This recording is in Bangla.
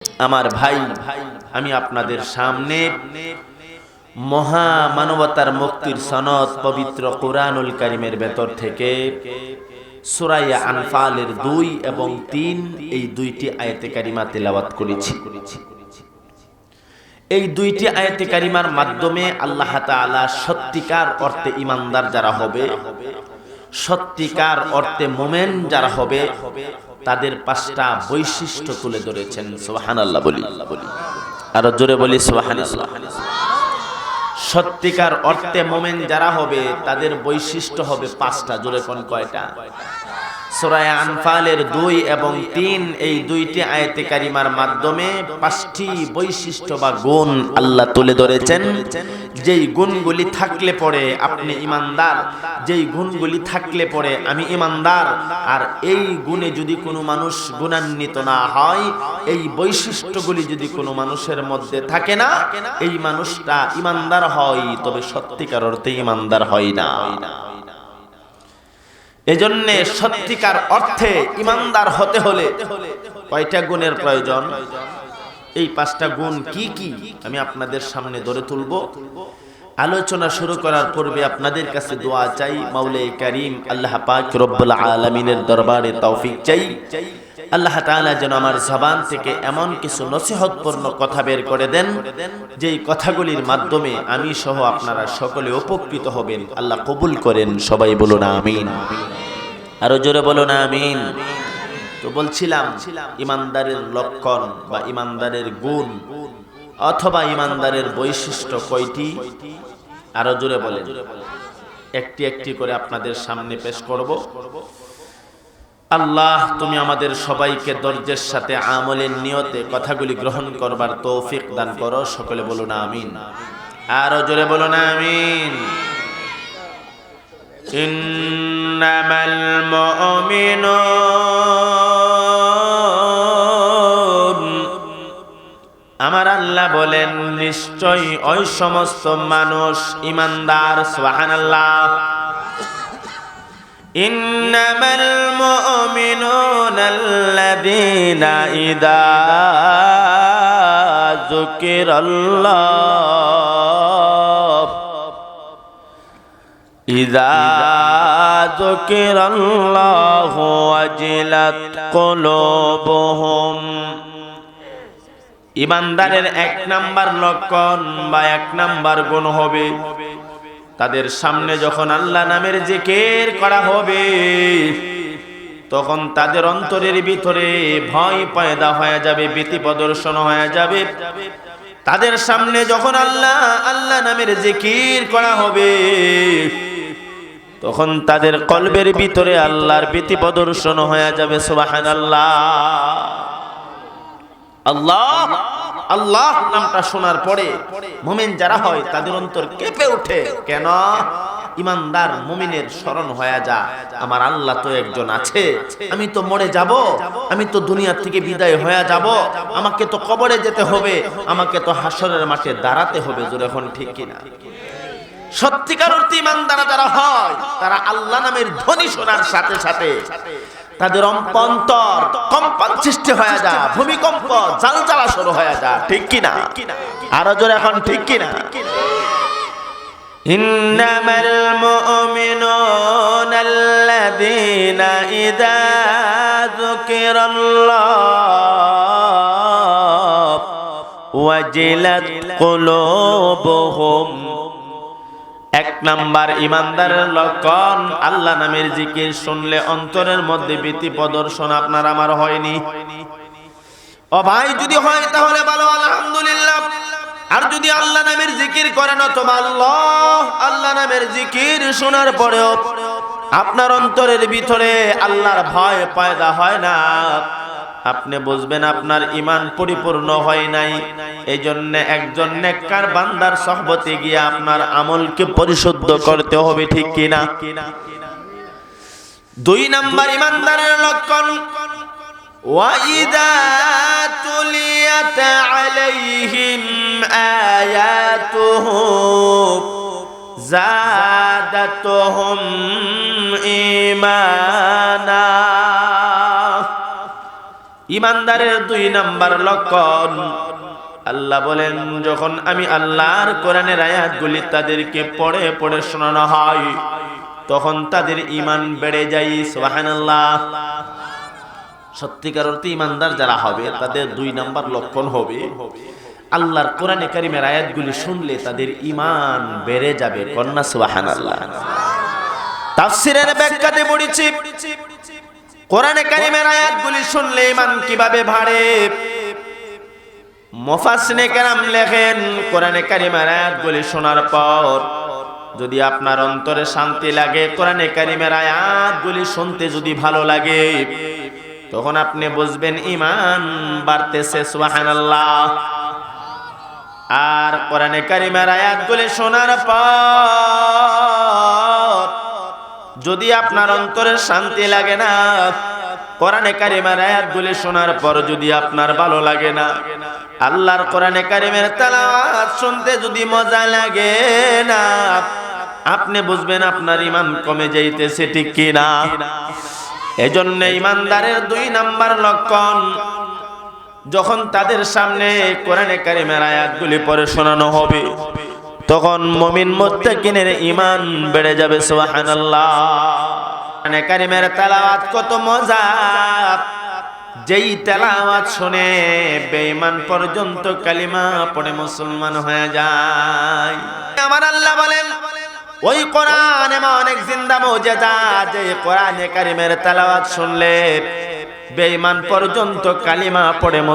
আমার ভাই, আমি আপনাদের সামনে মহা মানবতার মুক্তির সনদ পবিত্র কুরআনুল কারীমের ভেতর থেকে সূরা আনফালের 2 এবং 3 এই দুইটি আয়াতে কারিমা তেলাওয়াত করেছি। এই দুইটি আয়াতে কারিমার মাধ্যমে আল্লাহ তাআলা সত্যিকার অর্থে ঈমানদার যারা হবে, সত্যিকার অর্থে মুমিন যারা হবে, তাদের 5টা বৈশিষ্ট্য তুলে ধরেছেন। সুবহানাল্লাহ বলি, আরো জোরে বলি সুবহানাল্লাহ। সত্যিকার অর্থে মুমিন যারা হবে তাদের বৈশিষ্ট্য হবে 5টা। জোরে কোন কয়টা? সূরা আনফালের 2 এবং 3 এই দুইটি আয়াতে কারিমার মাধ্যমে 5টি বৈশিষ্ট্য বা গুণ আল্লাহ তুলে ধরেছেন। যেই গুণগুলি থাকলে পরে আপনি ঈমানদার, যেই গুণগুলি থাকলে পরে আমি ঈমানদার, আর এই গুণে যদি কোনো মানুষ গুণান্বিত না হয়, এই বৈশিষ্ট্যগুলি যদি কোনো মানুষের মধ্যে থাকে না, এই মানুষটা ঈমানদার হয়, তবে সত্যিকার অর্থে ঈমানদার হয় না। এজন্যে সত্যিকার অর্থে ঈমানদার হতে হলে কয়টা গুণের প্রয়োজন? এই 5টা গুণ কি কি আমি আপনাদের সামনে ধরে তুলব। আলোচনা শুরু করার পূর্বে আপনাদের কাছে দোয়া চাই, মাওলাই কারীম আল্লাহ পাক রব্বুল আলামিনের দরবারে তৌফিক চাই। আল্লাহ তাআলা যেন আমার জবান থেকে এমন কিছু নসিহতপূর্ণ কথা বের করে দেন, যেই কথাগুলির মাধ্যমে আমি সহ আপনারা সকলে উপকৃত হবেন। আল্লাহ কবুল করেন। সবাই বলুন আমিন। আরো জোরে বলুন আমিন। তো বলছিলাম ঈমানদারের লক্ষণ বা ঈমানদারের গুণ অথবা ঈমানদারের বৈশিষ্ট্য কয়টি? আরো জোরে বলেন। একটি একটি করে আপনাদের সামনে পেশ করব। আল্লাহ তুমি আমাদের সবাইকে ধৈর্যের সাথে আমলের নিয়তে কথাগুলি গ্রহণ করবার তৌফিক দান করো। সকলে বলুন আমিন। আরো জোরে বলুন আমিন। ইন্নামাল মুমিনুন, আমার আল্লাহ বলেন নিশ্চয়ই ওই সমস্ত মানুষ ঈমানদার। সুবহানাল্লাহ। ইন্নামাল মুমিনুনা আল্লাযীনা ইযা যুকিরাল্লাহু ওয়াজিলাত কুলুবুহুম। ঈমানদারের 1 নাম্বার লক্ষণ বা 1 নাম্বার গুণ হবে, তাদের সামনে যখন আল্লাহ নামের জিকির করা হবে, তখন তাদের অন্তরের ভিতরে ভয় পয়দা হয়ে যাবে, ভীতি প্রদর্শন হয়ে যাবে। তাদের সামনে যখন আল্লাহ নামের জিকির করা হবে, তখন তাদের কলবের ভিতরে আল্লাহর ভীতি প্রদর্শন হয়ে যাবে। সুবহানাল্লাহ। আল্লাহ আল্লাহ নামটা শোনার পরে মুমিন যারা হয় তাদের অন্তর কেঁপে ওঠে। কেন? ঈমানদার মুমিনের স্মরণ হয়ে যা, আমার আল্লাহ তো একজন আছে, আমি তো মরে যাব, আমি তো দুনিয়া থেকে বিদায় হয়ে যাব, আমাকে তো কবরে যেতে হবে, আমাকে তো হাসরের মাঠে দাঁড়াতে হবে। জোরে এখন ঠিক কিনা? সত্যিকার অর্থে ঈমানদার যারা হয় তারা আল্লাহ নামের ধ্বনি শোনার সাথে সাথে তাদের অন্তর কম্পন সৃষ্টি হয়ে যায়, ভূমিকম্প জালজালা শুরু হয়ে যায়। ঠিক কিনা? আরো জোরে এখন ঠিক কিনা? ইন্নামাল মুমিনুনা আল্লাযীনা ইযা যুকিরাল্লাহু ওয়াজিলাত কুলুবুহুম। 1 নাম্বার ঈমানদারের লক্ষণ, আল্লাহ নামের জিকির শুনলে অন্তরের মধ্যে ভীতি প্রদর্শন আপনার আমার হয়নি। ও ভাই, যদি হয় তাহলে ভালো, আলহামদুলিল্লাহ। আর যদি আল্লাহ নামের জিকির করেন অথবা আল্লাহ নামের জিকির শোনার পরেও আপনার অন্তরের ভিতরে আল্লাহর ভয় পয়দা হয় না, আপনি বুঝবেন আপনার ঈমান পরিপূর্ণ হয় নাই। এই জন্য একজন নেককার বান্দার সুহবতে গিয়ে আপনার আমলকে পরিশুদ্ধ করতে হবে। ঠিক কিনা? 2 নাম্বার ঈমানদারের লক্ষণ, ওয়াইদা তুলিয়াত আলাইহিম আয়াতুহু জাদাতুহুম ঈমানা। ইমানদারের 2 নাম্বার লক্ষণ, আল্লাহ বলেন যখন আমি আল্লাহর কোরআনের আয়াতগুলি তাদেরকে পড়ে পড়ে শোনানো হয় তখন তাদের ঈমান বেড়ে যায়। সুবহানাল্লাহ। সত্যিকার অর্থে ইমানদার যারা হবে তাদের 2 নাম্বার লক্ষণ হবে আল্লাহর কোরআনে কারিমের আয়াতগুলি শুনলে তাদের ঈমান বেড়ে যাবে। কন্যা সুবহানাল্লাহ। তাফসীরের ব্যাখ্যাতে পড়েছি কোরআনে কারিমের আয়াতগুলি শুনলে ঈমান কিভাবে বাড়ে। মুফাসসিরিনে কেরাম লেখেন কোরআনে কারিমের আয়াতগুলি শোনার পর যদি আপনার অন্তরে শান্তি লাগে, কোরআনে কারিমের আয়াতগুলি শুনতে যদি ভালো লাগে, তখন আপনি বুঝবেন ঈমান বাড়তেছে। সুবহানাল্লাহ। আর কোরআনে কারিমের আয়াতগুলি শোনার পর যদি আপনার অন্তরে শান্তি লাগে না, কোরআনে কারিমের আয়াতগুলি শোনার পর যদি আপনার ভালো লাগে না, আল্লাহর কোরআনে কারিমের তেলাওয়াত শুনতে যদি মজা লাগে না, আপনি বুঝবেন আপনার ঈমান কমে যাইতেছে, ঠিক কি না? এজন্য ঈমানদারের 2 নাম্বার লক্ষণ, যখন তাদের সামনে কোরআনে কারিমের আয়াতগুলি পড়ে শোনানো হবে তখন মুমিন মুত্তাকিনের ঈমান বেড়ে যাবে। সুবহানাল্লাহ। কোরআনে কারিমের তেলাওয়াত কত মজা, যেই তেলাওয়াত শুনে বেঈমান পর্যন্ত কালিমা পড়ে মুসলমান হয়ে যায়। আমার আল্লাহ বলেন ওই কোরআন এমন অনেক জিন্দা মুজিজা, যে কোরআনে কারিমের তেলাওয়াত শুনলে বেঈমান পর্যন্ত কালিমা পড়ে